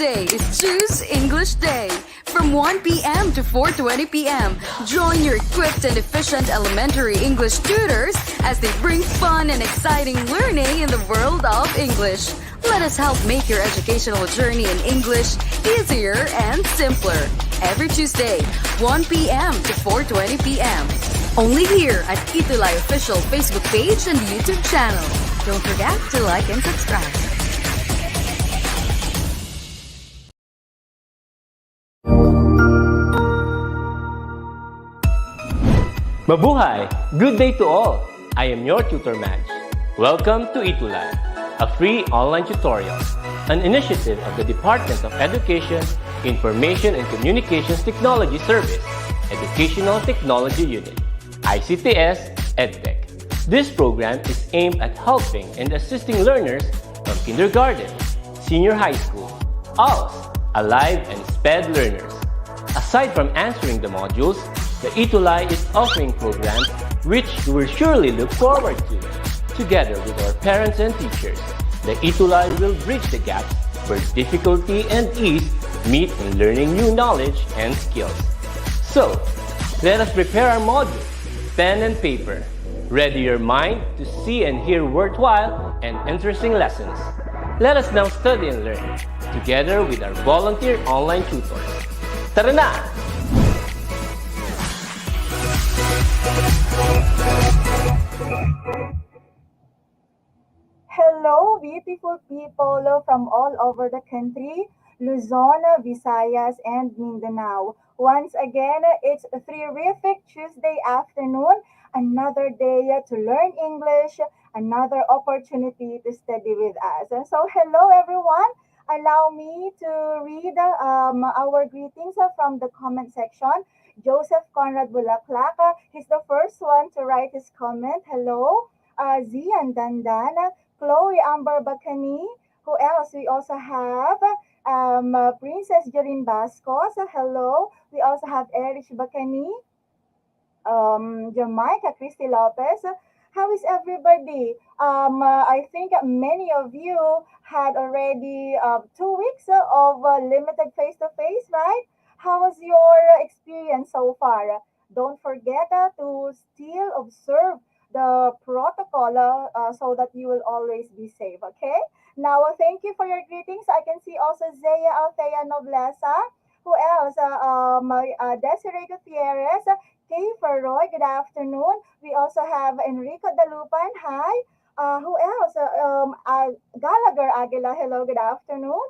Tuesday is Choose English Day. From 1 p.m. to 4:20 p.m., join your equipped and efficient elementary English tutors as they bring fun and exciting learning in the world of English. Let us help make your educational journey in English easier and simpler. Every Tuesday, 1 p.m. to 4:20 p.m. Only here at ETUlay official Facebook page and YouTube channel. Don't forget to like and subscribe. Mabuhay! Good day to all! I am your tutor Madge. Welcome to ETUlay, a free online tutorial, an initiative of the Department of Education, Information and Communications Technology Service, Educational Technology Unit, ICTS EdTech. This program is aimed at helping and assisting learners from kindergarten, senior high school, ALS, Alive, and SPED learners. Aside from answering the modules, the ETUlay is offering programs which you will surely look forward to. Together with our parents and teachers, the ETUlay will bridge the gap where difficulty and ease meet in learning new knowledge and skills. So, let us prepare our modules, pen and paper. Ready your mind to see and hear worthwhile and interesting lessons. Let us now study and learn, together with our volunteer online tutors. Tara na! Hello, beautiful people from all over the country, Luzon, Visayas, and Mindanao. Once again, it's a terrific Tuesday afternoon, another day to learn English, another opportunity to study with us. And so, hello everyone. Allow me to read our greetings from the comment section. Joseph Conrad Bulaklak, he's the first one to write his comment. Hello. Zian Dandan, Chloe Amber Bacani. Who else? We also have Princess Jorin Bascos. Hello. We also have Erich Bacani. Jamaica Christy Lopez. How is everybody? I think many of you had already 2 weeks of limited face-to-face, right? How was your experience so far? Don't forget to still observe the protocol so that you will always be safe, okay? Now, thank you for your greetings. I can see also Zea Althea Noblesa. Who else? Desiree Gutierrez. Kay Ferroy, good afternoon. We also have Enrico Dalupan. Hi. Who else? Gallagher Aguila. Hello, good afternoon.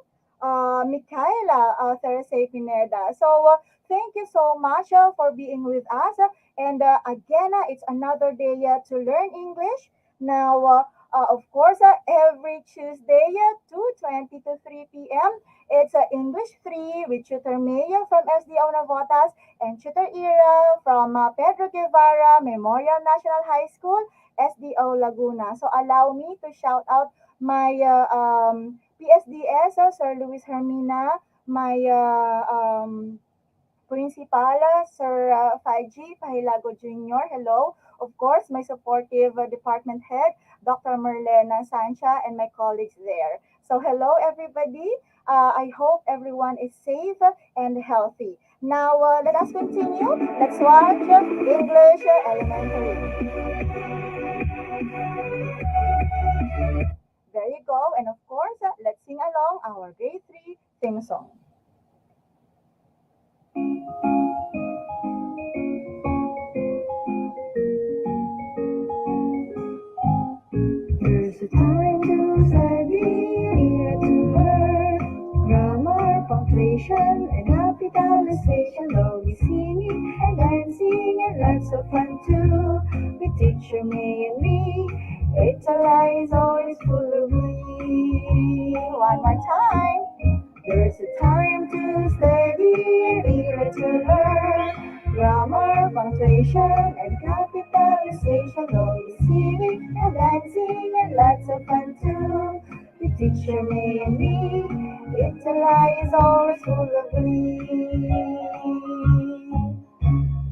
Michaela Thursday Pineda. So, thank you so much for being with us. And again, it's another day to learn English. Now, of course, every Tuesday, 2:20 to 3 p.m., it's English 3 with Tutor Mayo from SDO Navotas and Tutor Ira from Pedro Guevara Memorial National High School, SDO Laguna. So allow me to shout out my PSDS, Sir Luis Hermina, my Principal, Sir 5G Pahilago Jr. Hello. Of course, my supportive department head, Dr. Merlena Sancha, and my colleagues there. So hello, everybody. I hope everyone is safe and healthy. Now, let us continue. Let's watch English Elementary. There you go. And of course, let's sing along our grade 3 theme song. There's a time to study, a year to learn. Grammar, punctuation, and capitalization. There'll be singing and dancing and lots of fun too. With teacher May and me, ETUlay is always full of glee. One more time. There's a time to study, a year to learn. Grammar, punctuation, and capitalization. All the singing and dancing and lots of fun too. The teacher May and me, ETUlay is always full of glee.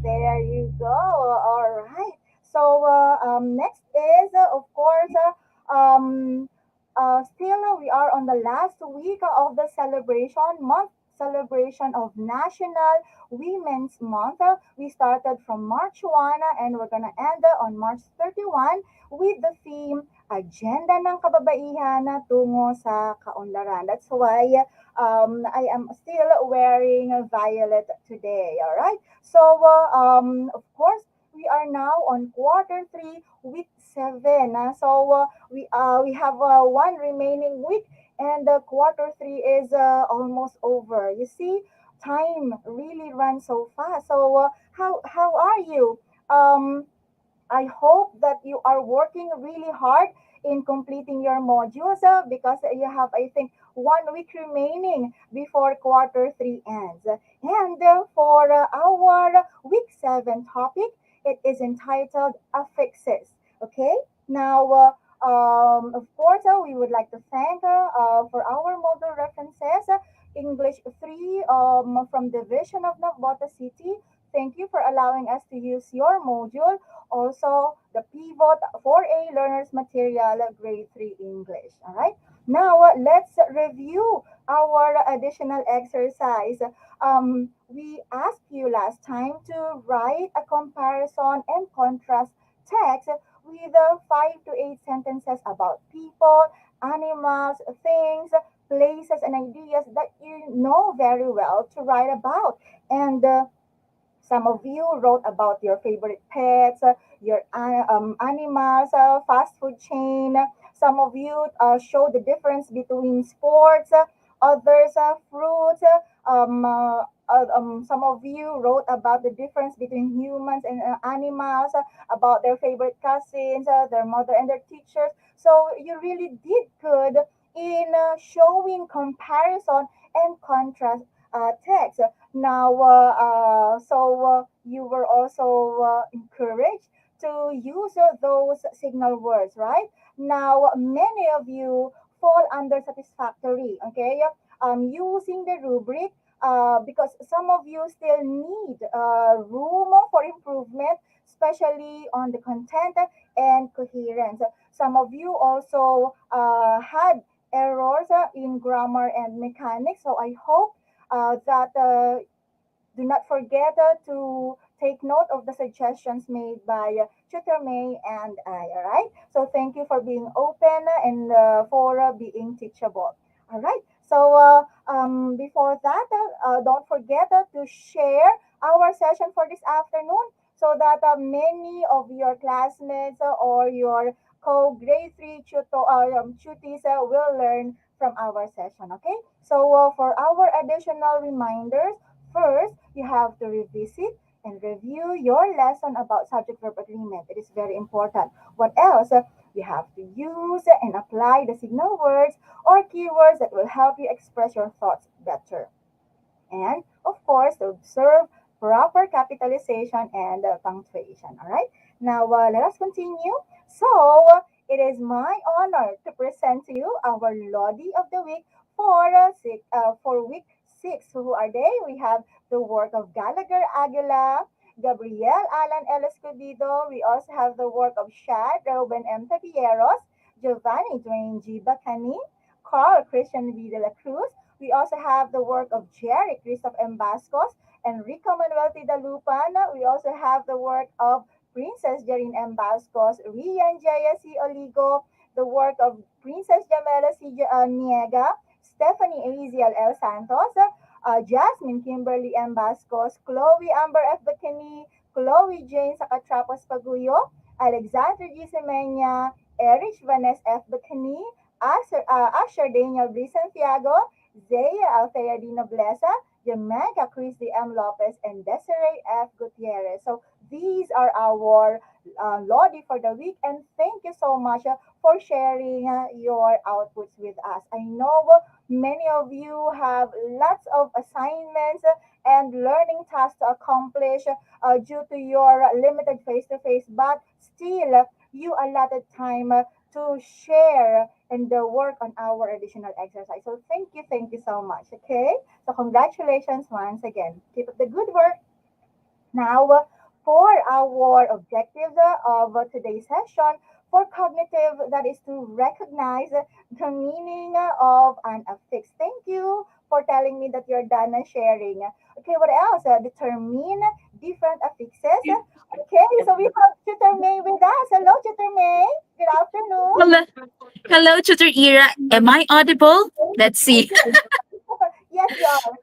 There you go. All right. So next is, of course, still we are on the last week of the celebration of National Women's Month. We started from March 1 and we're gonna end on March 31 with the theme Agenda ng Kababaihan tungo sa Kaunlaran. That's why I am still wearing violet today. All right. So, of course, we are now on quarter three, week seven. We have one remaining week, and quarter three is almost over. You see, time really runs so fast. So, how are you? Um, I hope that you are working really hard in completing your modules because you have, I think, 1 week remaining before quarter three ends. And for our week seven topic, it is entitled Affixes. Okay, now, of course, we would like to thank for our model references, English 3 from Division of Navota City. Thank you for allowing us to use your module. Also, the Pivot 4A Learners Material, Grade 3 English. All right. Now, let's review our additional exercise. We asked you last time to write a comparison and contrast text with 5 to 8 sentences about people, animals, things, places, and ideas that you know very well to write about. And some of you wrote about your favorite pets, your animals, fast food chain. Some of you showed the difference between sports, others fruits. Some of you wrote about the difference between humans and animals, about their favorite cousins, their mother and their teachers. So you really did good in showing comparison and contrast text. Now, you were also encouraged to use those signal words, right? Now, many of you fall under satisfactory, okay? Using the rubric because some of you still need room for improvement, especially on the content and coherence. Some of you also had errors in grammar and mechanics, so I hope that do not forget to take note of the suggestions made by Tutor May and I. All right. So thank you for being open and for being teachable. All right. So before that, don't forget to share our session for this afternoon so that many of your classmates or your co-grade 3 tutees will learn from our session. Okay. So for our additional reminders, first, you have to revisit and review your lesson about subject verb agreement. It is very important. What else? You have to use and apply the signal words or keywords that will help you express your thoughts better. And of course, to observe proper capitalization and punctuation. All right. Now, let us continue. So, it is my honor to present to you our Lodi of the Week for week six. Who are they? We have the work of Gallagher Aguila, Gabriel Alan L. Escobedo. We also have the work of Shad Ruben M. Tabieros, Giovanni Dwayne G. Bacani, Carl Christian V. de la Cruz. We also have the work of Jerry Christoph M. Bascos, Enrico Manuel Tidalupan. We also have the work of Princess Jarine M. Bascos, Rian Jaya C. Oligo, the work of Princess Jamela C. Niega, Stephanie Aziel L. Santos, Jasmine Kimberly M. Bascos, Chloe Amber F. Bacani, Chloe Jane Sacatrapos Paguyo, Alexander G. Semenya, Erich Vanessa F. Bacani, Asher Daniel B. Santiago, Zaya Althea Dina Blesa, Jamaica Christy M. Lopez, and Desiree F. Gutierrez. So these are our Lodi for the week, and thank you so much for sharing your outputs with us. I know many of you have lots of assignments and learning tasks to accomplish due to your limited face-to-face, but still you allotted time to share and work on our additional exercise. So thank you so much. Okay, so congratulations once again. Keep up the good work. Now, for our objectives of today's session, For cognitive, that is to recognize the meaning of an affix. Thank you for telling me that you're done sharing. Okay, what else? Determine different affixes. Okay, so we have Tutor May with us. Hello, Tutor May. Good afternoon. Hello, hello, Tutor Ira. Am I audible? Let's see. Yes, you are.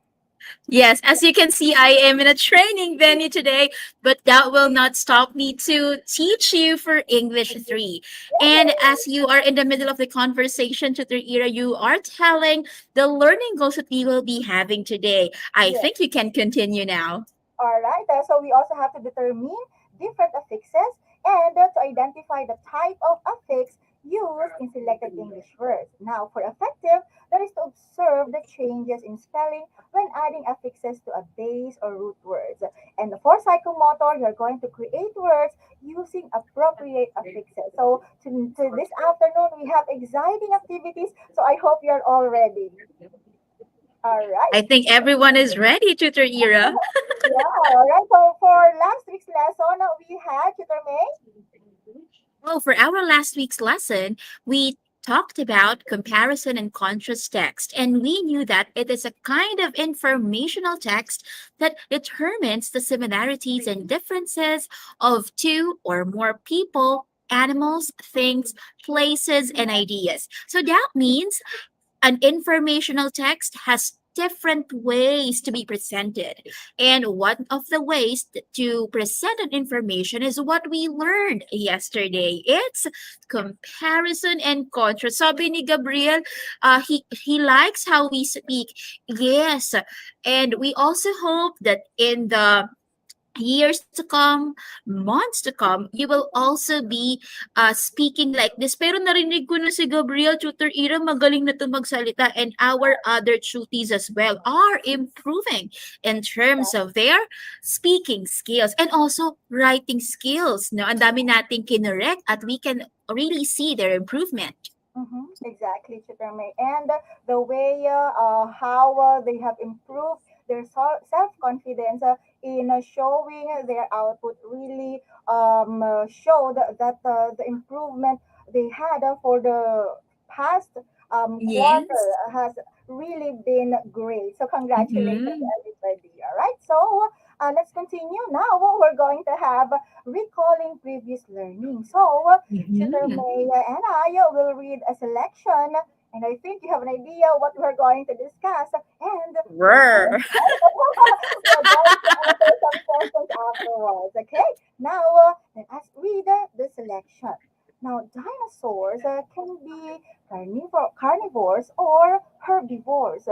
Yes, as you can see, I am in a training venue today, but that will not stop me to teach you for English 3. And as you are in the middle of the conversation, Tutor Ira, you are telling the learning goals that we will be having today. I Yes. think you can continue now. All right. So we also have to determine different affixes and to identify the type of affix used in selected English words. Now, for effective, that is to observe the changes in spelling when adding affixes to a base or root words. And for psychomotor, you're going to create words using appropriate affixes. So to this afternoon, we have exciting activities. So I hope you're all ready. All right. I think everyone is ready, Tutor Ira. Yeah, all right. So for last week's lesson, we had Tutor May. Well, for our last week's lesson, we talked about comparison and contrast text, and we knew that it is a kind of informational text that determines the similarities and differences of two or more people, animals, things, places, and ideas. So that means an informational text has different ways to be presented. And one of the ways to present an information is what we learned yesterday. It's comparison and contrast. Sabi ni Gabriel, he likes how we speak. Yes. And we also hope that in the years to come, months to come, you will also be speaking like this. Pero narinig ko na si Gabriel, Tutor Ira, magaling na to magsalita, and our other tuties as well are improving in terms of their speaking skills and also writing skills. No? Ang dami nating kinorek at we can really see their improvement. Exactly, Tutor May. And the way how they have improved their self-confidence in showing their output really showed that the improvement they had for the past quarter Yes. has really been great. So congratulations, Mhm. everybody. All right. So let's continue. Now we're going to have recalling previous learning. So Tutor Mhm. May and I will read a selection, and I think you have an idea what we're going to discuss. And we're going, Roar. we're going to answer some questions afterwards. Okay? Now, let us read the selection. Now, dinosaurs can be carnivores or herbivores.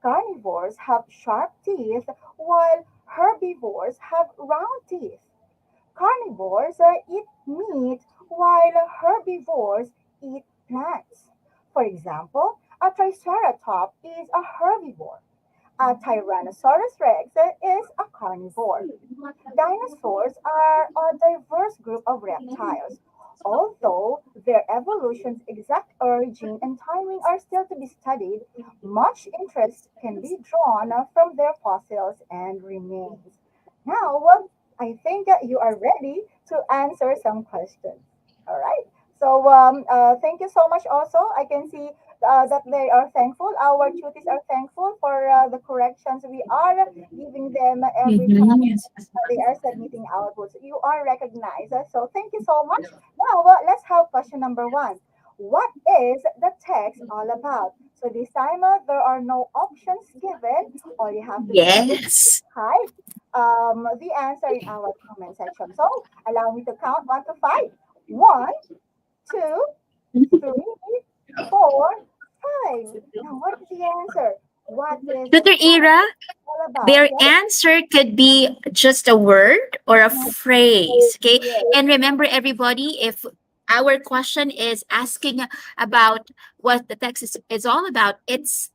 Carnivores have sharp teeth, while herbivores have round teeth. Carnivores eat meat while herbivores eat plants. For example, a triceratops is a herbivore. A Tyrannosaurus rex is a carnivore. Dinosaurs are a diverse group of reptiles. Although their evolution's exact origin and timing are still to be studied, much interest can be drawn from their fossils and remains. Now, I think you are ready to answer some questions. All right. So, thank you so much. Also, I can see that they are thankful. Our tutees are thankful for the corrections we are giving them every time Mhm. they are submitting outputs. You are recognized. So thank you so much. Now let's have question number one. What is the text all about? So this time there are no options given. All you have to do is Yes. type the answer in our comment section. So allow me to count 1 to 5. 1, 2, 3, 4, 5. Now what is the answer? What is the Tutor text Ira, all about? their Yes. answer could be just a word or a phrase. Okay. Yes. And remember, everybody, if our question is asking about what the text is all about, it's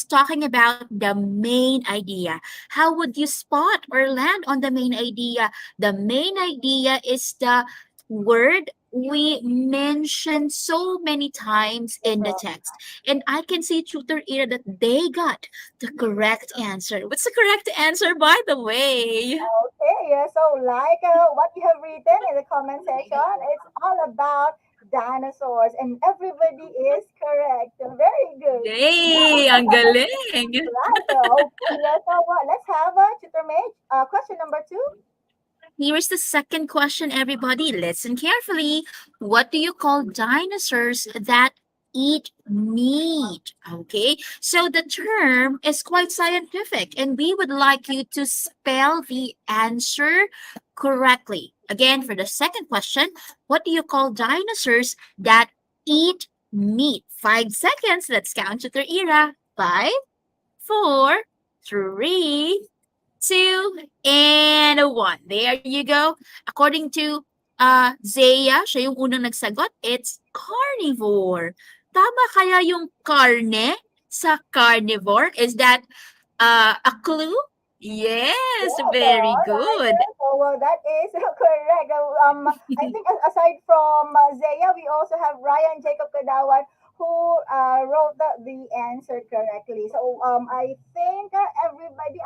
talking about the main idea. How would you spot or land on the main idea? The main idea is the word we mentioned so many times in the text. And I can see Tutor Ira that they got the correct answer. What's the correct answer, by the way? Okay, yeah, so like what you have written in the comment section, it's all about dinosaurs, and everybody is correct. Very good. Yay! Ang galing! Right. Okay. So let's have tutor Mage. Question number two. Here's the second question, everybody. Listen carefully. What do you call dinosaurs that eat meat? Okay, so the term is quite scientific, and we would like you to spell the answer correctly. Again, for the second question, what do you call dinosaurs that eat meat? 5 seconds. Let's count to the era. 5, 4, 3, 2, and 1. There you go. According to Zaya, siya yung unang nagsagot, it's carnivore. Tama kaya yung carne sa carnivore? Is that a clue? Yes, Yeah, very all right. good. So that is correct. I think aside from Zaya, we also have Ryan Jacob Kadawan who wrote the answer correctly. So I think everybody,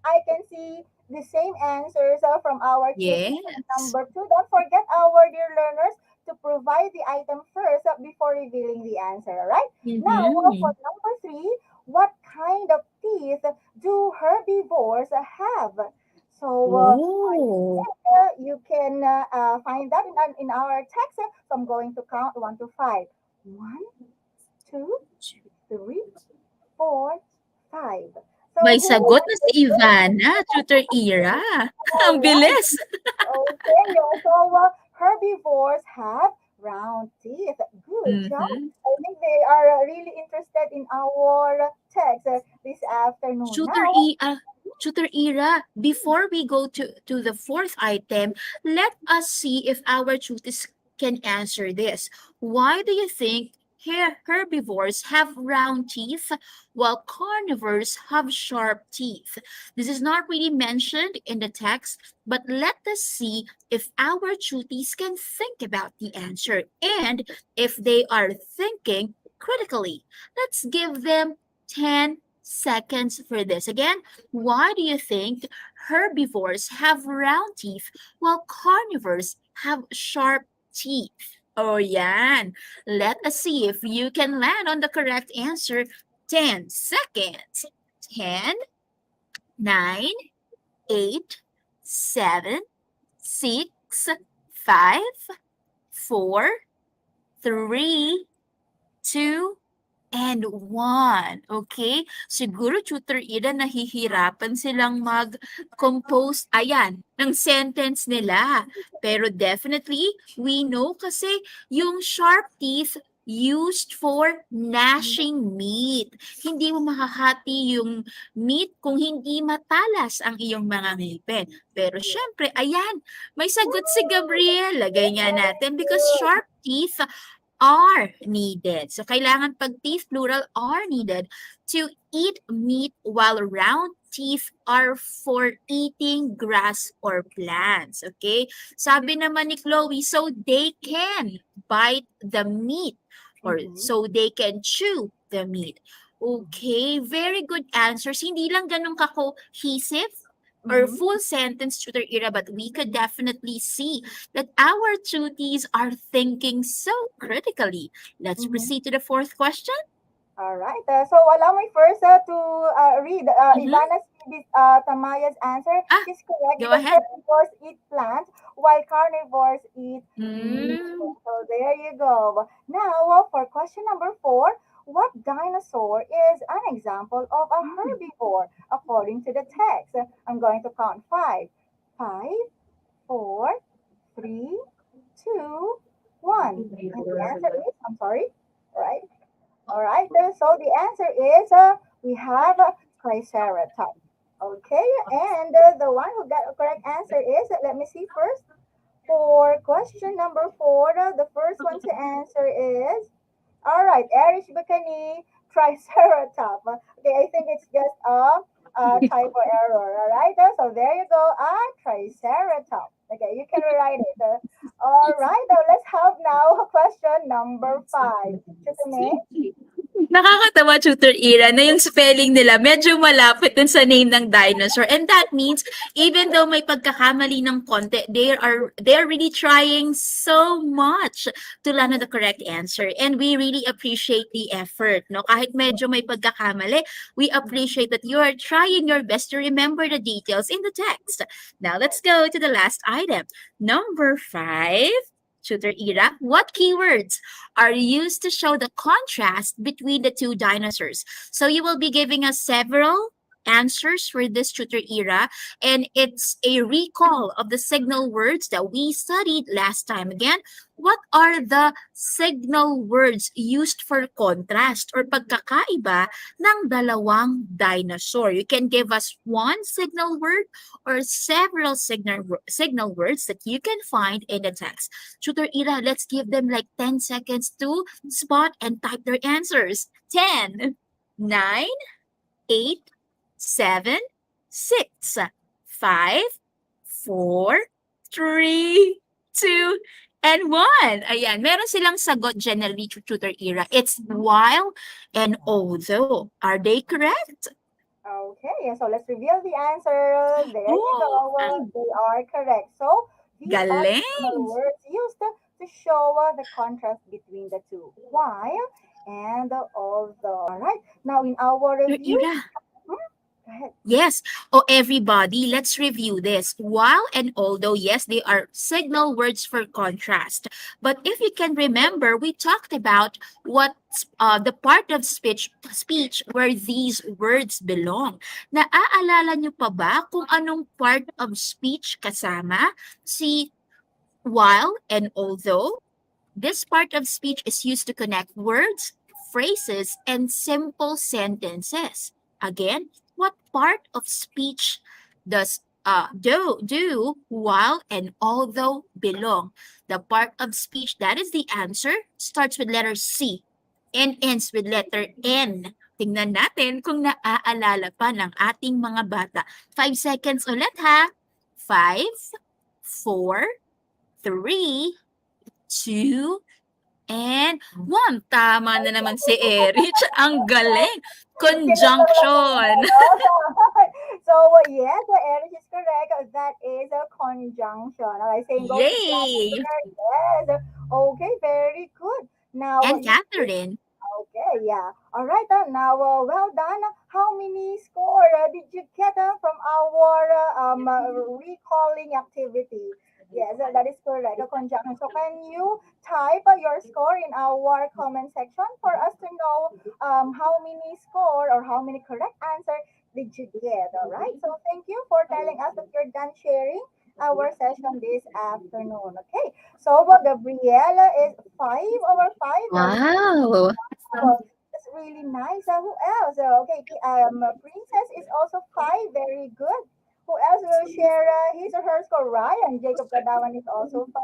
I can see the same answers from our cutie Yes. number two. Don't forget our dear learners to provide the item first before revealing the answer. All right. Now for Mm-hmm. number three, what kind of teeth do herbivores have? So I Oh. think you can find that in our text. So I'm going to count one to five. One, two, three, four, five. So May who sagot was na the si first? Ivana, tutor Ira. All Ang right. bilis. Okay. So herbivores have round teeth. Good job. Mhm. I think they are really interested in our text this afternoon. Shooter Now, E Shooter Ira, before we go to the fourth item, let us see if our tutors can answer this. Why do you think herbivores have round teeth while carnivores have sharp teeth? This is not really mentioned in the text, but let us see if our tuties can think about the answer and if they are thinking critically. Let's give them 10 seconds for this. Again, why do you think herbivores have round teeth while carnivores have sharp teeth? Oh, yan. Let us see if you can land on the correct answer. 10 seconds. 10, 9, 8, 7, 6, 5, 4, 3, 2, and 1. Okay? Siguro, Tutor Ida, nahihirapan silang mag-compose, ayan, ng sentence nila. Pero definitely, we know kasi yung sharp teeth used for gnashing meat. Hindi mo makahati yung meat kung hindi matalas ang iyong mga ngipin. Pero syempre, ayan, may sagot si Gabriel. Lagay nga natin because sharp teeth are needed. So, kailangan pag teeth plural are needed to eat meat while round teeth are for eating grass or plants. Okay? Sabi naman ni Chloe, so they can bite the meat or mhm, so they can chew the meat. Okay, very good answers. Hindi lang ganun ka-cohesive or mhm, full sentence tutor era, but we could definitely see that our tuties are thinking so critically. Let's mhm. proceed to the fourth question. All right. So allow me first to read Mm-hmm. Ivana Tamaya's answer. Ah, She's correct go because ahead. herbivores eat plants while carnivores eat meat. Mm, So there you go. Now for question number four, what dinosaur is an example of a herbivore according to the text? I'm going to count five. Five, four, three, two, one. And the answer is, I'm sorry, right? All right, so the answer is we have Triceratops. Okay, and the one who got a correct answer is, let me see first. For question number four, the first one to answer is, all right, Erish Bacani, Triceratops. Okay, I think it's just a typo error. All right, so there you go, Triceratops. Okay, you can rewrite it. All right, let's have now question number five. Chutame? Nakakatawa, Tutor Ira, na yung spelling nila medyo malapit dun sa name ng dinosaur. And that means, even though may pagkakamali ng konti, they're really trying so much to land on the correct answer. And we really appreciate the effort, no? Kahit medyo may pagkakamali, we appreciate that you are trying your best to remember the details in the text. Now, let's go to the last item. Number 5, Tutor Ira, what keywords are used to show the contrast between the two dinosaurs? So you will be giving us several answers for this, Tutor Ira, and it's a recall of the signal words that we studied last time. Again, what are the signal words used for contrast or pagkakaiba ng dalawang dinosaur? You can give us one signal word or several signal words that you can find in the text. Tutor Ira, let's give them like 10 seconds to spot and type their answers. 10, 9, 8, 7, 6, 5, 4, 3, 2, and 1. Ayan, meron silang sagot generally, Tutor Ira. It's while and although. Are they correct? Okay, so let's reveal the answer. There you Oh, go. They are correct. So these are the galing. words used to show the contrast between the two. While and although. All right. Now in our Tutor review, Ira. go ahead. Yes. Oh, everybody, let's review this. While and although, yes, they are signal words for contrast. But if you can remember, we talked about what the part of speech where these words belong. Naaalala nyo pa ba kung anong part of speech kasama? Si while and although. This part of speech is used to connect words, phrases, and simple sentences. Again, what part of speech does do while and although belong? The part of speech that is the answer starts with letter C and ends with letter N. Tingnan natin kung naaalala pa ng ating mga bata. 5 seconds ulit ha. 5, 4, 3, 2, and 1. Tama na naman si Erich. Ang galing. Conjunction. So yes, Eric is correct. That is a conjunction. Okay, saying go to Yay! yes. Okay, very good. Now And Catherine. okay, yeah. All right, now well done. How many score did you get from our recalling activity? Yes, that is correct. A conjunction. So can you type your score in our comment section for us to know how many score or how many correct answer did you get? All right. So thank you for telling us that you're done sharing our session this afternoon. Okay. So Gabriela is 5/5. Wow. Well, that's really nice. Who else? Okay, Princess is also 5. Very good. Who else will share his or her score? Ryan, Jacob Kadawan is also 5.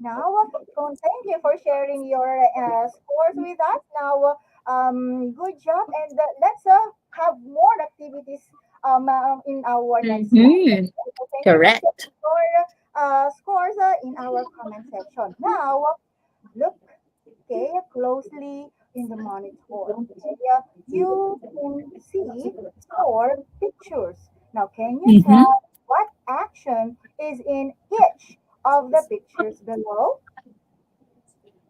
Now, thank you for sharing your scores with us. Now, good job, and let's have more activities in our next Mm-hmm. lesson. So thank you for Correct. sharing your scores in our comment section. Now, look closely in the monitor. Okay, you can see 4 pictures. Now, can you Mm-hmm. tell what action is in each of the pictures below?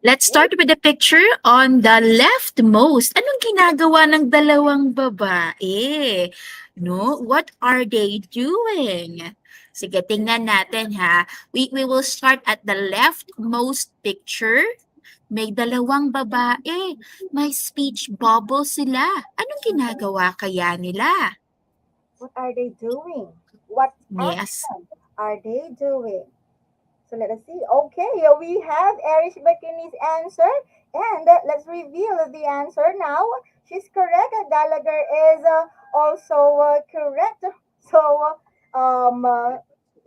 Let's Okay. start with the picture on the leftmost. Anong ginagawa ng dalawang babae? No? What are they doing? Sige, tingnan natin ha. We will start at the leftmost picture. May dalawang babae. May speech bubble sila. Anong ginagawa kaya nila? What are they doing? What Yes. action are they doing? So let us see. Okay, we have Erich Bikini's answer. And let's reveal the answer now. She's correct. Gallagher is also correct. So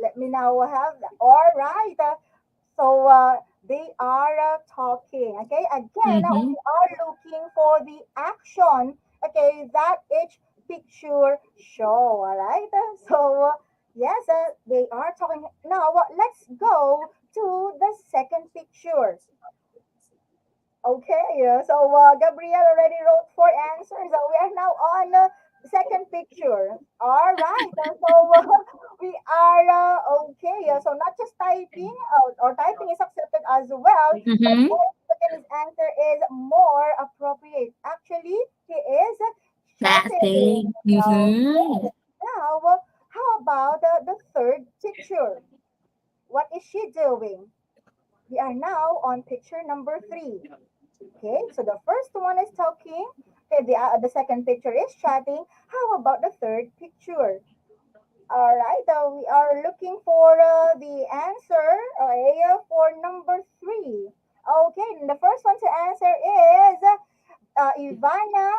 let me now have that. All right. So they are talking. Okay, again, Mm-hmm. we are looking for the action. Okay, that each picture show. All right. So yes, they are talking. Now let's go to the second picture. Okay, Gabriel already wrote four answers. We are now on the second picture. All right, we are okay. So not just typing, or typing is accepted as well, but Mm-hmm. also his answer is more appropriate. Actually, he is chatting. Chatting. Okay, Mm-hmm. now how about the third picture? What is she doing? We are now on picture number three. Okay, so the first one is talking. Okay, the second picture is chatting. How about the third picture? All right, we are looking for the answer for number three. Okay, and the first one to answer is Ivana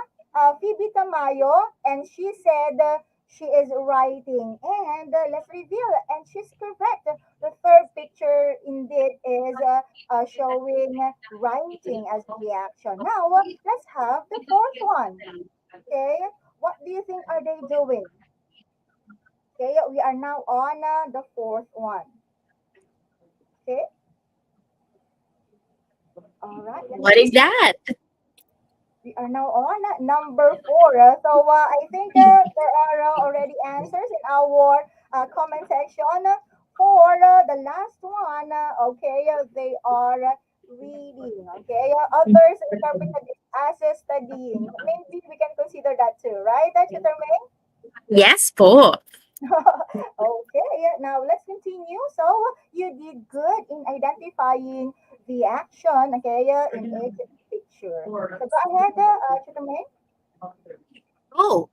Phoebe Tamayo, and she said she is writing. And let's reveal, and she's correct. The third picture indeed is showing writing as the action. Now, let's have the fourth one. Okay, what do you think are they doing? Okay, we are now on the fourth one. Okay, all right, let me What is see. that? We are now on number four. I think there are already answers in our comment section for the last one. Okay, they are reading. Okay, others interpreted it as studying. Maybe we can consider that too, right, Tutor May? Yes, po. Okay, now let's continue. So you did good in identifying the action, okay, in each picture. So go ahead, Chitame. Oh,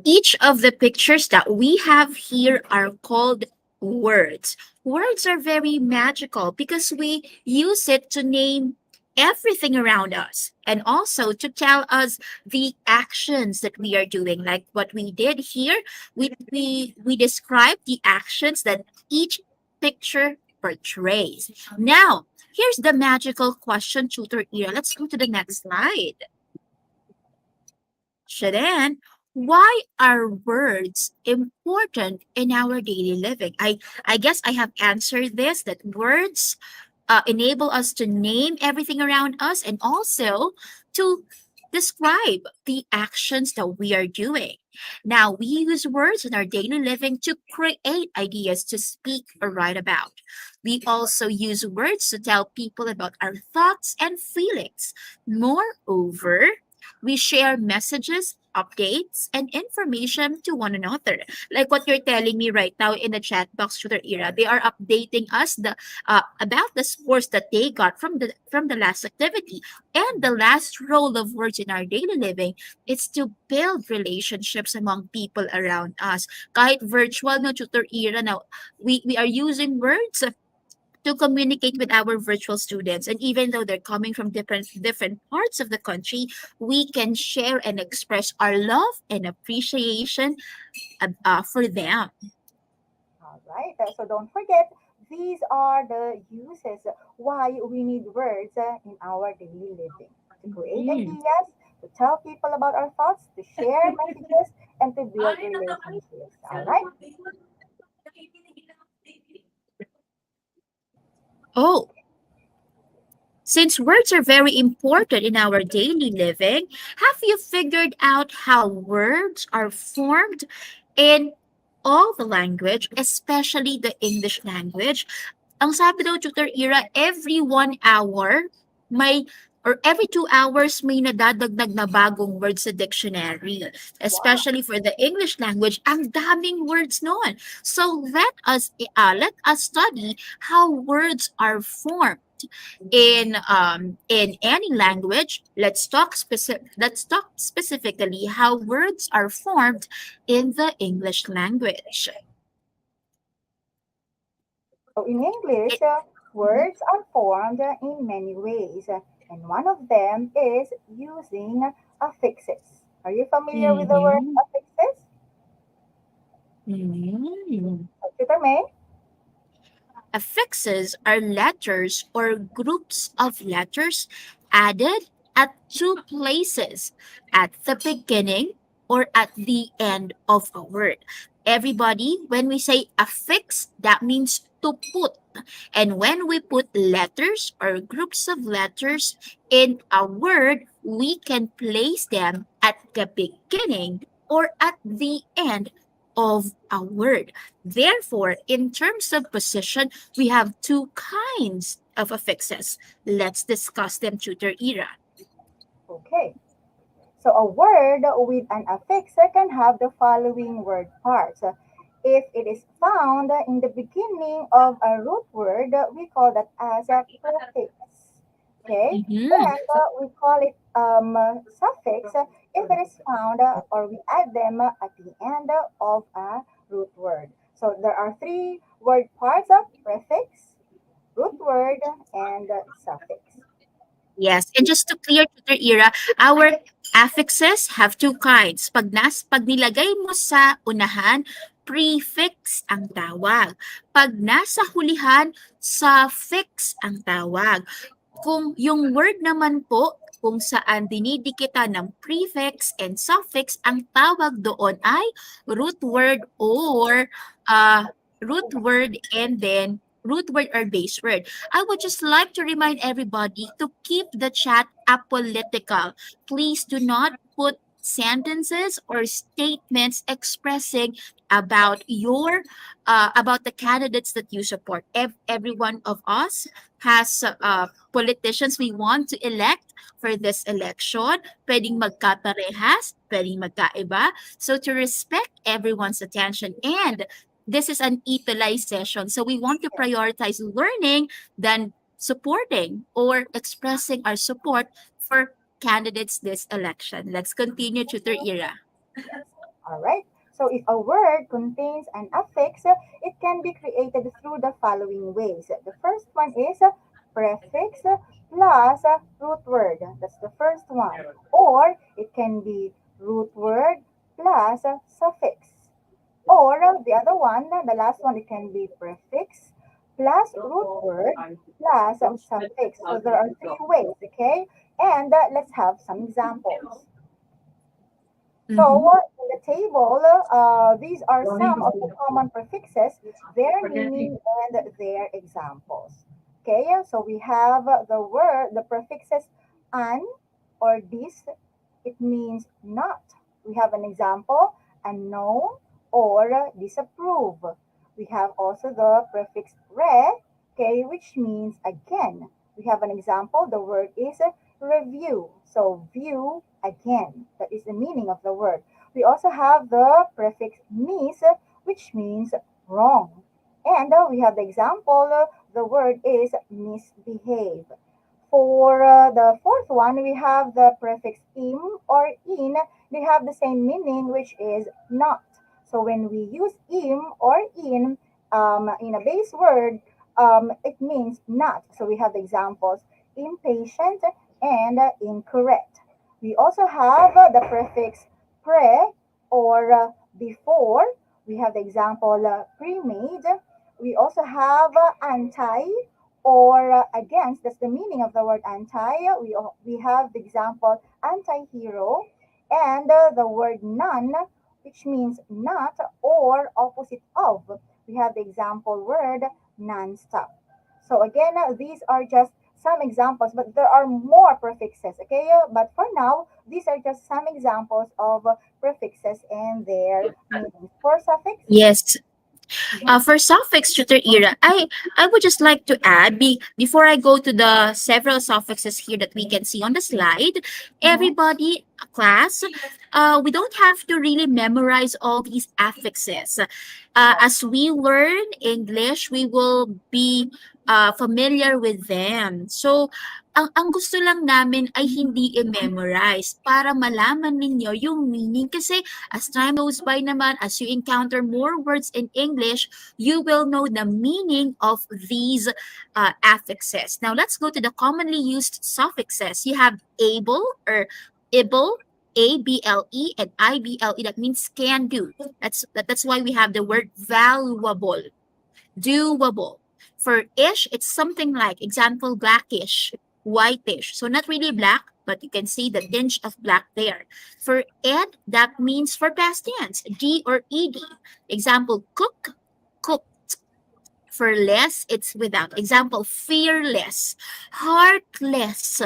each of the pictures that we have here are called words. Words are very magical because we use it to name everything around us and also to tell us the actions that we are doing. Like what we did here, we describe the actions that each picture portrays. Now, here's the magical question, Tutor Ira. Let's go to the next slide. Shaden, why are words important in our daily living? I guess I have answered this that words enable us to name everything around us and also to describe the actions that we are doing. Now, we use words in our daily living to create ideas to speak or write about. We also use words to tell people about our thoughts and feelings. Moreover, we share messages, updates, and information to one another. Like what you're telling me right now in the chat box, Shooter Era, they are updating us about the scores that they got from the last activity. And the last role of words in our daily living is to build relationships among people around us. Kahit virtual no Tutor Era now, we are using words to communicate with our virtual students, and even though they're coming from different parts of the country, we can share and express our love and appreciation for them. All right, so don't forget, these are the uses why we need words in our daily living to create Mm. ideas, to tell people about our thoughts, to share messages, and to build relationships. All right. Oh, since words are very important in our daily living, have you figured out how words are formed in all the language, especially the English language? Ang sabi daw, Tutor Ira, every 1 hour, may or every 2 hours may nadadagdag na bagong word sa dictionary. Wow. Especially for the English language, ang daming words noon. So let us study how words are formed in any language. Let's talk specifically how words are formed in the English language. So in English, It, words are formed in many ways, and one of them is using affixes. Are you familiar with the word Mhm. affixes? Mhm. Tutor May? Affixes are letters or groups of letters added at two places, at the beginning or at the end of a word. Everybody, when we say affix, that means to put. And when we put letters or groups of letters in a word, we can place them at the beginning or at the end of a word. Therefore, in terms of position, we have two kinds of affixes. Let's discuss them, Tutor Ira. Okay. So a word with an affix can have the following word parts. If it is found in the beginning of a root word, we call that as a prefix. Okay, Mhm. and we call it suffix if it is found or we add them at the end of a root word. So there are three word parts of prefix, root word, and suffix. Yes, and just to clear to their era, our affixes have two kinds. Pag nilagay mo sa unahan, prefix ang tawag. Pag nasa hulihan, suffix ang tawag. Kung yung word naman po kung saan dinidikitan ng prefix and suffix, ang tawag doon ay root word or root word and then root word or base word. I would just like to remind everybody to keep the chat apolitical. Please do not put sentences or statements expressing about your about the candidates that you support. Every one of us has politicians we want to elect for this election. Pwedeng magkaparehas, pwedeng magkaiba. So to respect everyone's attention, and this is an ETUlay session, so we want to prioritize learning than supporting or expressing our support for candidates this election. Let's continue, Tutor Ira. All right. So if a word contains an affix, it can be created through the following ways. The first one is prefix plus root word. That's the first one. Or it can be root word plus suffix. Or the other one, the last one, it can be prefix plus root word plus suffix. So there are three ways, okay? And let's have some examples. So Mhm. in the table, these are some of the common prefixes, their meaning, and their examples. Okay, so we have the prefixes an or this, it means not. We have an example, unknown or disapprove. We have also the prefix re, okay, which means again. We have an example, the word is review. So view again. That is the meaning of the word. We also have the prefix mis, which means wrong. And we have the example, the word is misbehave. For the fourth one, we have the prefix im or in. They have the same meaning, which is not. So when we use im or in a base word, it means not. So we have the examples impatient and incorrect. We also have the prefix pre or before. We have the example pre-made. We also have anti or against. That's the meaning of the word anti. We have the example anti-hero and the word none, which means not or opposite of. We have the example word non-stop. So again, these are just some examples, but there are more prefixes, okay? But for now, these are just some examples of prefixes and their meanings. For suffix, Yes. mhm, For suffix tutor era, I would just like to add before I go to the several suffixes here that we can see on the slide, mhm, everybody class, we don't have to really memorize all these affixes. As we learn English, we will be familiar with them. So ang gusto lang namin ay hindi i-memorize para malaman ninyo yung meaning kasi as time goes by naman, as you encounter more words in English, you will know the meaning of these affixes. Now, let's go to the commonly used suffixes. You have able or able, able, and ible. That means can do. That's why we have the word valuable, doable. For ish, it's something like, example, blackish, whitish. So not really black, but you can see the tinge of black there. For ed, that means for past tense, d or ed. Example, cook, cooked. for less, it's without. Example, fearless, heartless.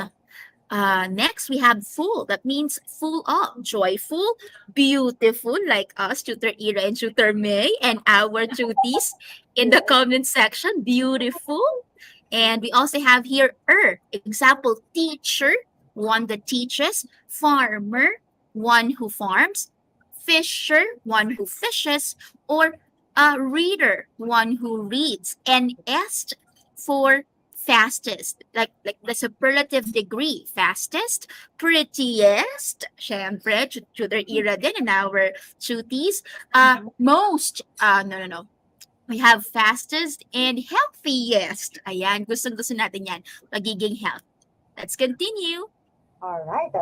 Next, we have full. That means full of. Joyful, beautiful, like us, Tutor Ira and Tutor May, and our tuties in the Yes. comment section. Beautiful. And we also have here example, teacher, one that teaches, farmer, one who farms, fisher, one who fishes, or a reader, one who reads, and est for fastest, like the superlative degree, fastest, prettiest, syempre, tutor Ira din in our cuties, most, no, no, no, we have fastest and healthiest. Ayan, gusto natin yan. Magiging health. Let's continue. All right.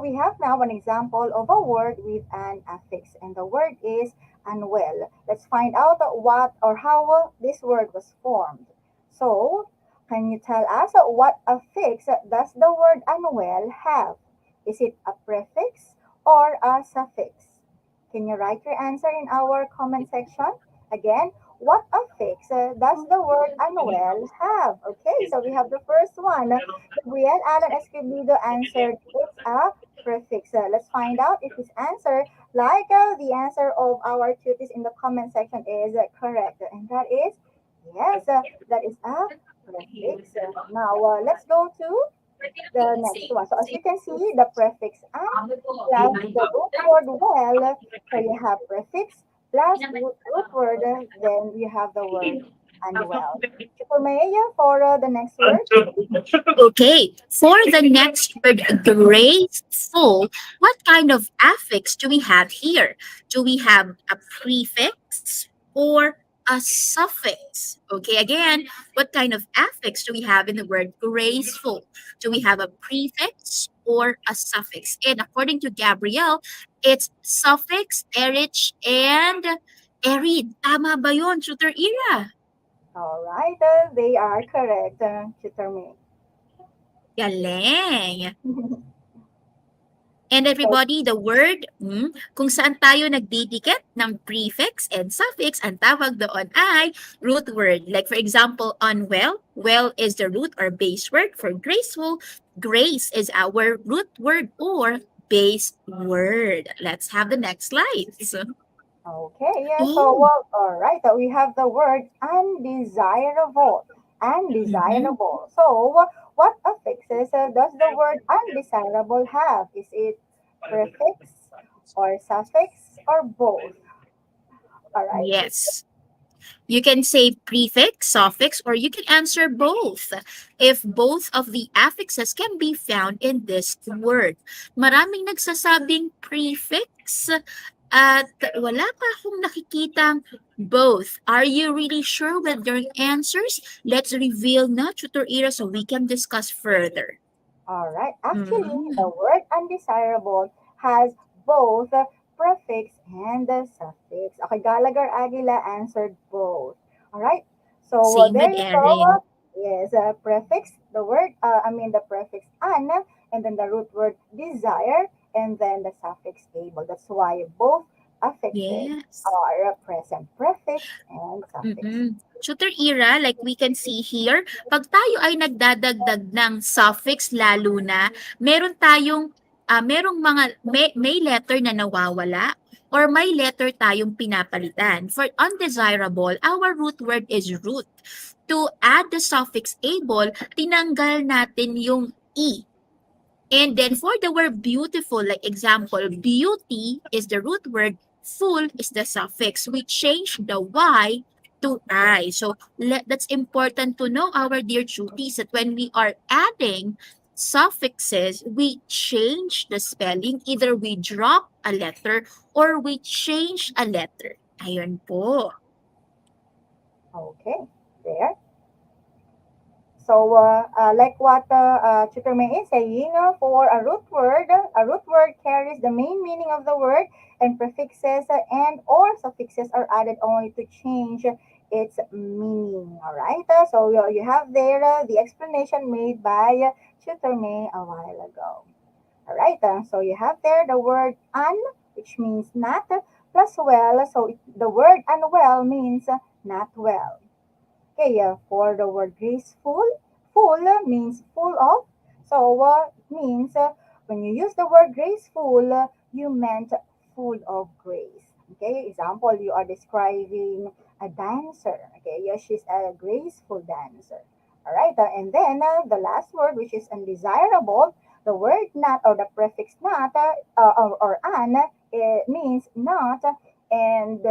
We have now an example of a word with an affix, and the word is unwell. Let's find out what or how this word was formed. So, can you tell us what affix does the word unwell have? Is it a prefix or a suffix? Can you write your answer in our comment section? Again, what affix does the word unwell have? Okay, so we have the first one. Gabriel Alan Escobedo answered it's a prefix. Let's find out if his answer, like the answer of our tuties in the comment section, is correct. And that is, yes, that is a prefix. Now, let's go to the next one. So as you can see, the prefix and plus the root word well. So you have prefix plus root word, then you have the word unwell. Chikumeya for the next word. Okay, for the next word, graceful, what kind of affix do we have here? Do we have a prefix or a suffix? Okay, again, what kind of affix do we have in the word graceful? Do we have a prefix or a suffix? And according to Gabrielle, it's suffix, erich, and erid. Tama ba yun, Tutor Ira? All right, they are correct, Chiterme. Galing. And So, everybody, the word, kung saan tayo nagdidikit ng prefix and suffix, ang tawag doon ay root word. Like for example, unwell, well is the root or base word. For graceful, grace is our root word or base word. Let's have the next slides. okay, yeah. So, Oh, all right. We have the word undesirable. mhm. Undesirable. So, what affixes does the word undesirable have? Is it prefix or suffix or both? All right. Yes. You can say prefix, suffix, or you can answer both if both of the affixes can be found in this word. Maraming nagsasabing prefix at wala pa akong nakikitang both. Are you really sure with your answers? Let's reveal na, Tutor Ira, so we can discuss further. All right. Actually, the Mhm. word undesirable has both the prefix and the suffix. Okay, Gallagher Aguila answered both. All right. So Same there with you Erin. go. Yes, prefix, the word, the prefix an, and then the root word desire, and then the suffix able. That's why both affixes Yes. are present, prefix and suffix. Mm-mm. Shooter era, like we can see here, pag tayo ay nagdadagdag ng suffix lalo na, meron tayong, merong may letter na nawawala or may letter tayong pinapalitan. For undesirable, our root word is root. To add the suffix able, tinanggal natin yung E. And then for the word beautiful, like example, beauty is the root word, full is the suffix. We change the Y to I. So that's important to know, our dear Judies, that when we are adding suffixes, we change the spelling. Either we drop a letter or we change a letter. Ayun po. Okay, there. So, like what Chuterme is saying, for a root word carries the main meaning of the word, and prefixes and or suffixes are added only to change its meaning. All right. So you have there the explanation made by Chuterme a while ago. All right. So you have there the word un, which means not, plus well. So the word unwell means not well. Okay, for the word graceful, full means full of. So it means when you use the word graceful, you meant full of grace. Okay, example, you are describing a dancer. Okay, yes, she's a graceful dancer. All right, and then the last word, which is undesirable, the word not or the prefix not or an, it means not, and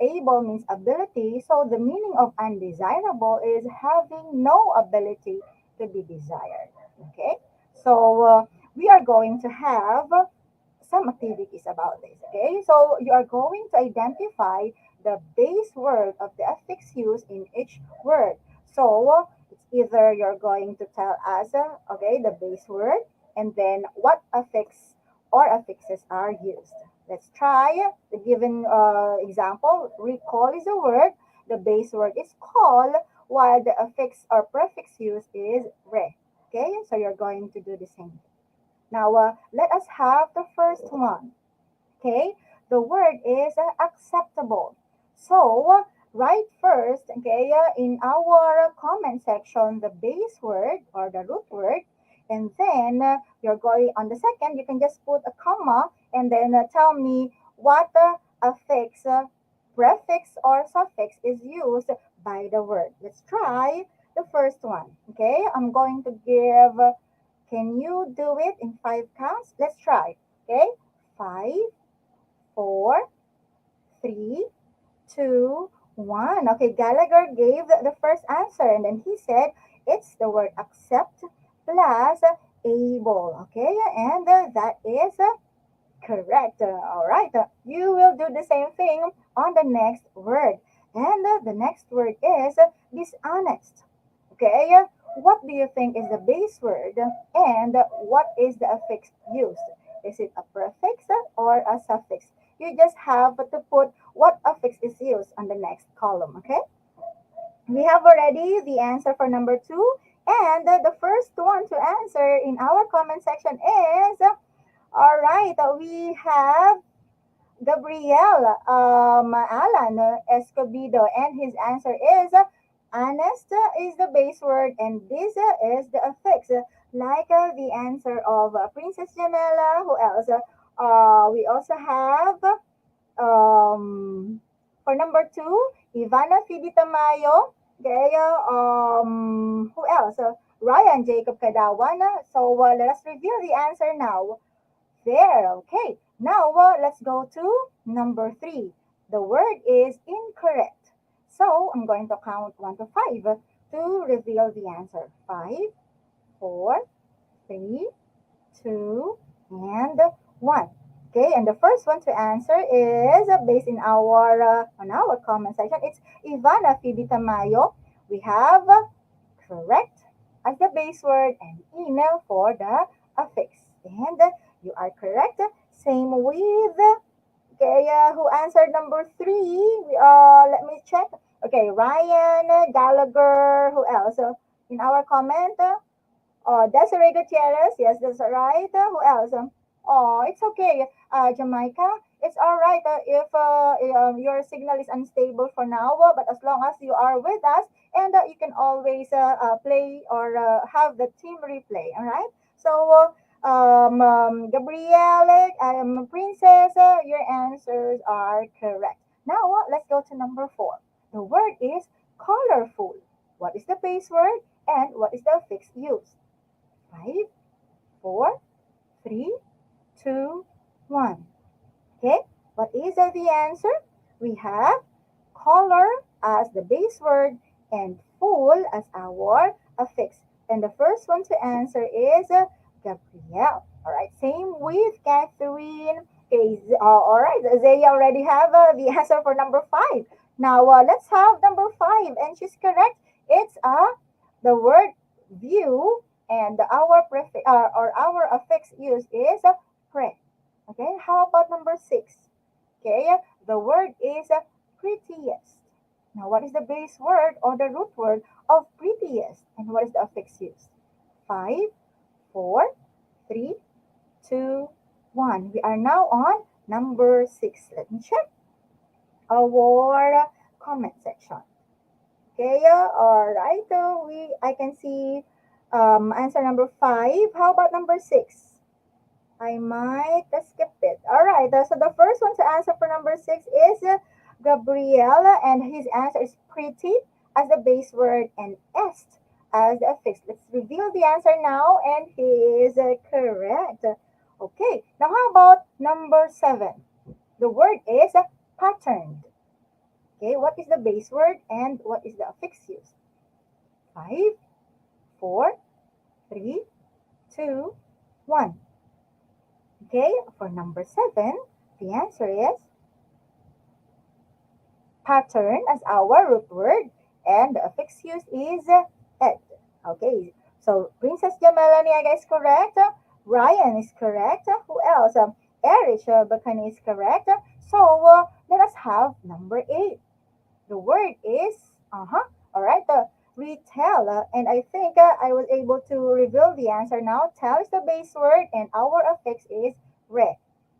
able means ability. So the meaning of undesirable is having no ability to be desired. Okay, so we are going to have some activities about this. Okay, so you are going to identify the base word of the affix used in each word. So it's either you're going to tell us, okay, the base word, and then what affix or affixes are used. Let's try the given example. Recall is a word. The base word is call, while the affix or prefix used is re. Okay, so you're going to do the same. Now, let us have the first one. Okay, the word is acceptable. So, write first, okay, in our comment section, the base word or the root word, and then you're going on the second, you can just put a comma and then tell me what affix, prefix, or suffix is used by the word. Let's try the first one. Okay, I'm going to give, can you do it in 5 counts? Let's try. Okay, 5, 4, 3, 2, 1. Okay, Gallagher gave the first answer and then he said it's the word accept plus able. Okay, and that is correct. All right, you will do the same thing on the next word. And the next word is dishonest. Okay, what do you think is the base word and what is the affix used? Is it a prefix or a suffix? You just have to put what affix is used on the next column, okay? We have already the answer for number 2. And the first one to answer in our comment section is, all right, we have Gabriel Alan Escobedo, and his answer is honest is the base word, and this is the affix. Like the answer of Princess Jamela. Who else? We also have for number 2, Ivana Fiditamayo. Okay, who else? Ryan Jacob Kadawan. So let us review the answer now. There, okay. Now let's go to number 3. The word is incorrect. So I'm going to count 1 to 5 to reveal the answer. 5, 4, 3, 2, and 1. Okay, and the first one to answer is based in our on our comment section. It's Ivana Fiditamayo. We have correct as the base word and email for the affix. And you are correct. Same with okay, who answered number 3? Let me check. Okay, Ryan Gallagher. Who else? In our comment, Desiree Gutierrez. Yes, that's right. Who else? Oh, it's okay. Jamaica. It's all right if your signal is unstable for now, but as long as you are with us, and you can always play or have the team replay. All right. So, Gabrielle, Princess, your answers are correct. Now, let's go to number 4. The word is colorful. What is the base word and what is the affix used? 5, 4, 3, 2, 1. Okay, what is the answer? We have color as the base word and full as our affix. And the first one to answer is Gabrielle. All right, same with Catherine. Okay, all right, Zaya already have the answer for number 5. Now let's have number 5, and she's correct. It's the word view, and our or our affix use is pre. Okay, how about number 6? Okay, the word is prettiest. Now, what is the base word or the root word of prettiest? And what is the affix used? 5, 4, 3, 2, 1. We are now on number 6. Let me check our comment section. Okay, all right. I can see answer number 5. How about number 6? I might skip it. All right. So the first one to answer for number 6 is Gabriela, and his answer is pretty as the base word and est as the affix. Let's reveal the answer now, and he is correct. Okay. Now, how about number 7? The word is patterned. Okay. What is the base word and what is the affix used? 5, 4, 3, 2, 1. Okay, for number 7, the answer is pattern as our root word, and the affix use is ed. Okay, so Princess Jamelania is correct. Ryan is correct. Who else? Erich Bakani is correct. So let us have number 8. The word is, all right, retell. And I think I was able to reveal the answer now. Tell is the base word, and our affix is re.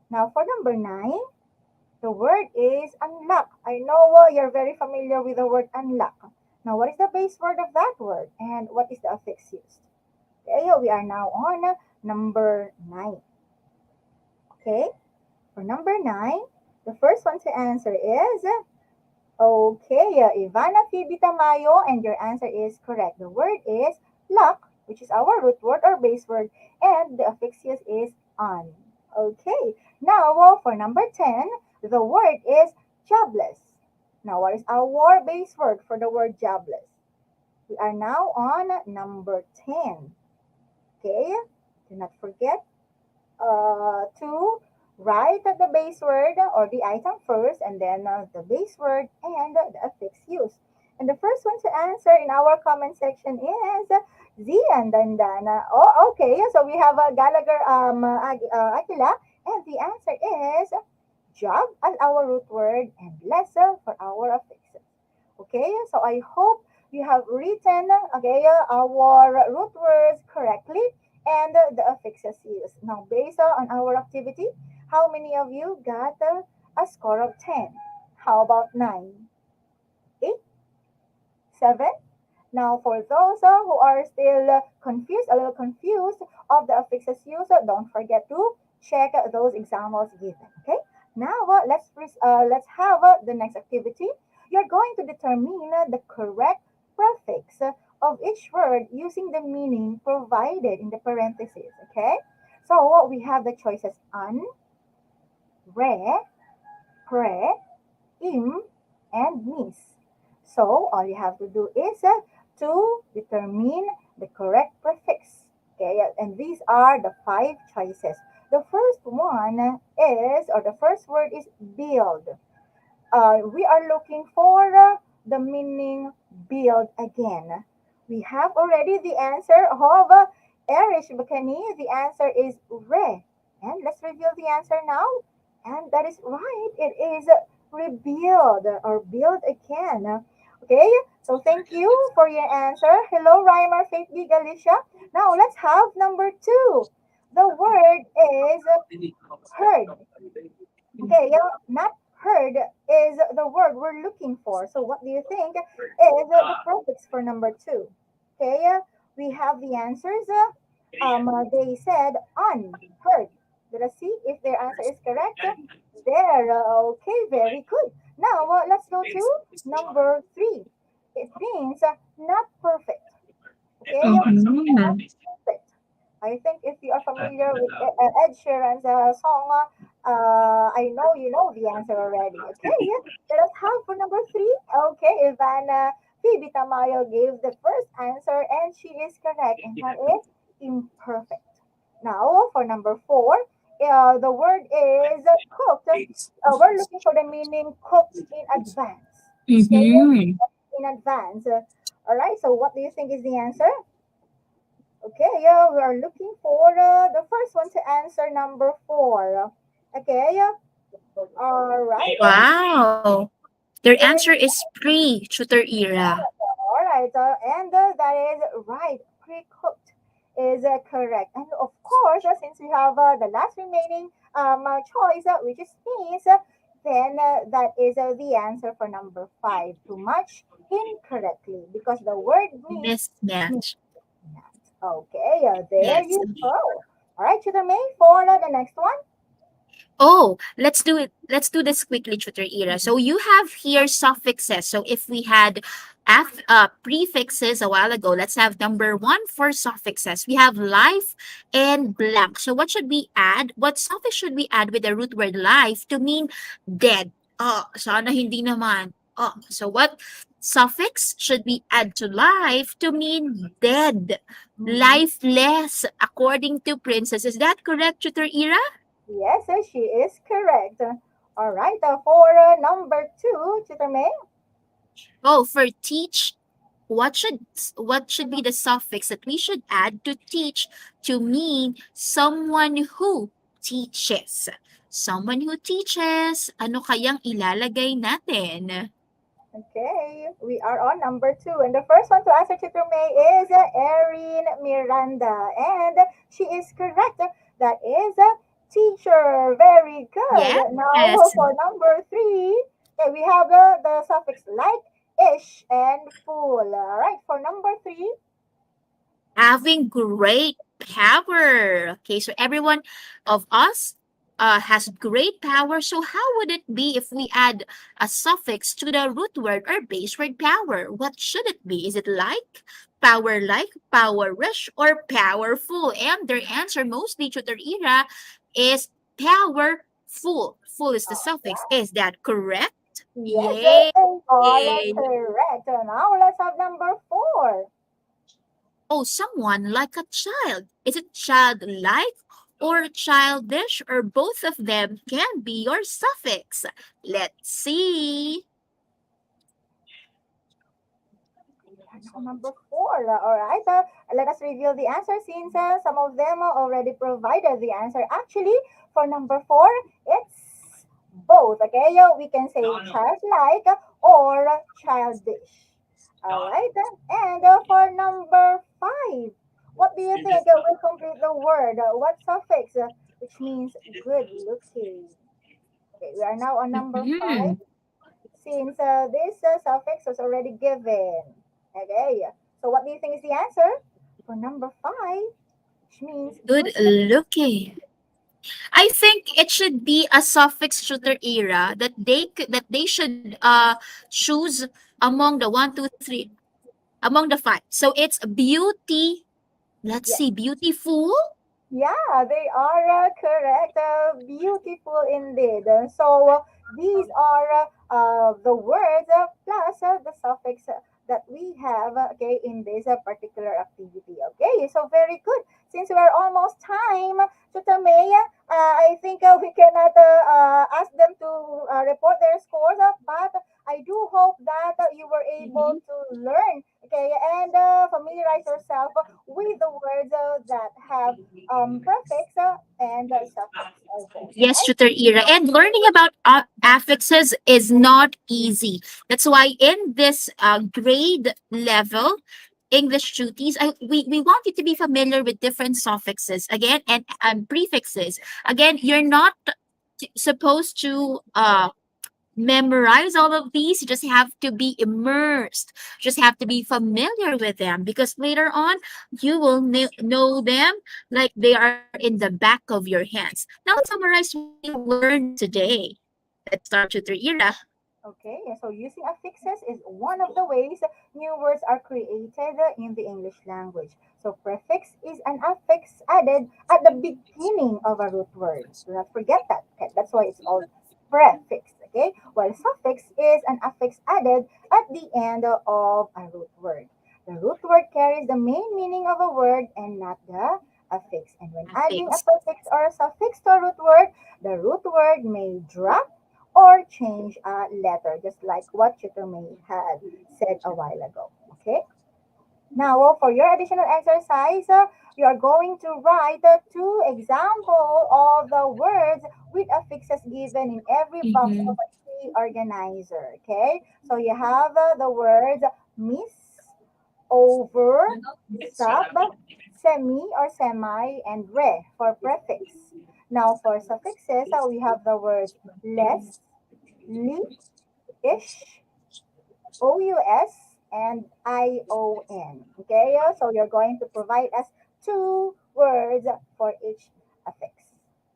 Now for number 9, the word is unlock. I know you're very familiar with the word unlock. Now, what is the base word of that word, and what is the affix used? Okay, we are now on number 9. Okay, for number 9, the first one to answer is okay, Ivana Phoebe Tamayo, and your answer is correct. The word is luck, which is our root word or base word, and the affix use is on. Okay, now for number 10, the word is jobless. Now, what is our base word for the word jobless? We are now on number 10. Okay, do not forget to write the base word or the item first, and then the base word and the affix used. And the first one to answer in our comment section is Zian Dandan. Oh, okay. So we have Gallagher Aquila, and the answer is job as our root word and lesser for our affixes. Okay, so I hope you have written our root words correctly and the affixes used. Now, based on our activity, how many of you got a score of 10? How about 9? 8? 7? Now, for those who are still confused, a little confused of the affixes used, don't forget to check those examples given. Okay. Now, let's have the next activity. You're going to determine the correct prefix of each word using the meaning provided in the parentheses. Okay. So we have the choices un, re, pre, im, and mis. So all you have to do is to determine the correct prefix. Okay, and these are the 5 choices. The first one is, or the first word is build. We are looking for the meaning build again. We have already the answer of Erich Bakani. The answer is re. And let's reveal the answer now. And that is right. It is rebuild or build again. Okay, so thank you for your answer. Hello, Reimer, Faith B. Galicia. Now let's have number 2. The word is heard. Okay, yeah, not heard is the word we're looking for. So what do you think is the prefix for number 2? Okay, we have the answers. They said unheard. Let us see if their answer is correct. There. Okay, very good. Now let's go to number 3. It means not perfect. Okay, not Mhm. perfect. I think if you are familiar with Ed Sheeran's song, I know you know the answer already. Okay, yeah. Let us have for number 3. Okay, Ivana Phoebe Tamayo gave the first answer, and she is correct, and that is imperfect. Now, for number 4, the word is cooked. We're looking for the meaning cooked in advance. Okay, Mhm. in advance. All right, so what do you think is the answer? Okay, yeah, we are looking for the first one to answer number 4. Okay, all right. Wow. Their answer Very is pre-shooter era. all right, and that is right. Pre-cooked is correct. And of course, since we have the last remaining choice, which is means, then that is the answer for number five. Too much incorrectly because the word means Mismatch. not. Okay, there Yes. you go. All right, Tutor May, for the next one. Oh, let's do it. Let's do this quickly, Tutor Ira. So you have here suffixes. So if we had prefixes a while ago, let's have number one for suffixes. We have life and blank. So what should we add? What suffix should we add with the root word life to mean dead? Oh, sana hindi naman. Oh, so what suffix should we add to life to mean dead? Mm-hmm. Lifeless, according to Princess. Is that correct, Tutor Ira? Yes, she is correct. All right, for number two, Tutor May. Oh, for teach, what should be the suffix that we should add to teach to mean someone who teaches? Someone who teaches. Ano kayang ilalagay natin? Okay, we are on number two. And the first one to answer Tutor May is Erin Miranda. And she is correct. That is a teacher. Very good. Now Yes. for number three, okay, we have the suffix like, ish, and full. All right, for number three, Having great power. Okay, so everyone of us has great power. So how would it be if we add a suffix to the root word or base word power? What should it be? Is it like, power rich, or powerful? And their answer, mostly to their era, is powerful. Full is the suffix. Is that correct? yes, that Yay! is all correct. Now let's have number four. Oh, someone like a child. Is it childlike or childish, or both of them can be your suffix? Let's see. Number four. All right. Let us reveal the answer since some of them already provided the answer. Actually, for number four, it's both. Okay. We can say childlike or childish. All right. And for number five, what do you think will complete the word? What suffix, which means good looking? Okay. We are now on number five Mhm. since this suffix was already given. Okay, so what do you think is the answer for number five, which means Good good look? looking. I think it should be a suffix shooter era that they should choose among the one, two, three, among the five. So it's beauty. Let's Yes. see, beautiful. Yeah, they are correct. Beautiful indeed. So these are the words plus the suffix that we have, okay, in this particular activity. Okay, so very good. Since we are almost time to Tamaya, I think we cannot ask them to report their scores, but I do hope that you were able Mhm. to learn, okay, and familiarize yourself with the words that have prefix and suffix as well, Yes, right? shooter era. And learning about affixes is not easy. That's why in this grade level English duties, we want you to be familiar with different suffixes again and prefixes. Again, you're not supposed to memorize all of these. You just have to be immersed. Just have to be familiar with them because later on you will know them like they are in the back of your hands. Now let's summarize what we have learned today. Let's start with the era. Okay, so using affixes is one of the ways new words are created in the English language. So prefix is an affix added at the beginning of a root word. Do not forget that. Okay, that's why it's called prefix. Okay, while suffix is an affix added at the end of a root word. The root word carries the main meaning of a word and not the affix. And when adding a Affix. prefix or a suffix to a root word, the root word may drop or change a letter, just like what Tutor May had said a while ago. Okay. Now, for your additional exercise, you are going to write two example of the words with affixes given in every box of Mm-hmm. a tree organizer. Okay. So you have the words miss, over, sub, semi or semi, and re for prefix. Now, for suffixes, we have the words less, ish, OUS, and ION. Okay, so you're going to provide us 2 words for each affix.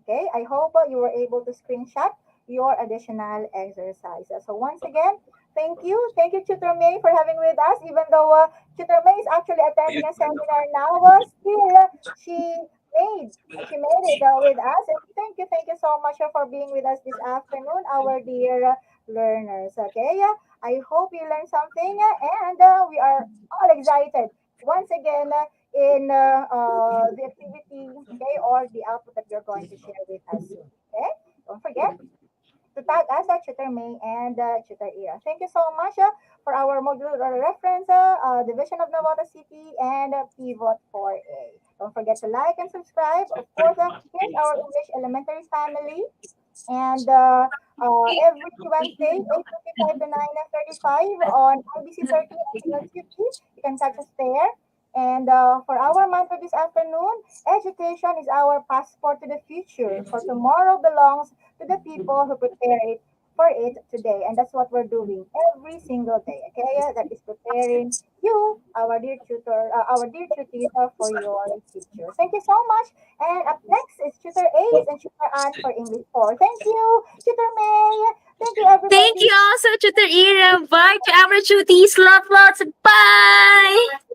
Okay, I hope you were able to screenshot your additional exercises. So once again, thank you. Thank you, Tutor May, for having with us. Even though Tutor May is actually attending a seminar now, still made she made it with us. And thank you so much for being with us this afternoon, our dear learners. Okay, I hope you learned something, and we are all excited once again the activity, okay, or the output that you're going to share with us soon. Okay, don't forget to tag us at Tutor May and Tutor Ira. Thank you so much for our modular reference, Division of Navota City, and Pivot 4A. Don't forget to like and subscribe. Of course, here's our English Elementary family. And every Wednesday, 8:55 to 9:35 on IBC 13 and TV. You can catch us there. And for our mantra this afternoon, education is our passport to the future. For tomorrow belongs to the people who prepare it for it today. And that's what we're doing every single day. Okay, that is preparing you, our dear tutor, our dear tutor, for your future. Thank you so much. And up next is Tutor Ace and Tutor Ann for English 4. Thank you, Tutor May. Thank you, everybody. Thank you also, Tutor Ira. Bye to our tuties. Love lots. Bye!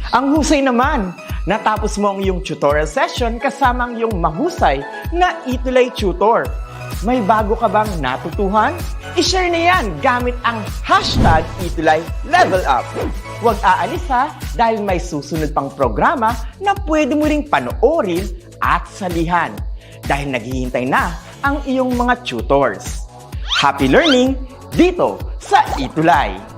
Ang husay naman! Natapos mo ang iyong tutorial session kasama ang iyong mahusay na ETUlay tutor. May bago ka bang natutuhan? I-share na yan gamit ang hashtag #ETUlayLevelUp. Huwag aalis ha dahil may susunod pang programa na pwede mo ring panoorin at salihan dahil naghihintay na ang iyong mga tutors. Happy learning dito sa ETUlay!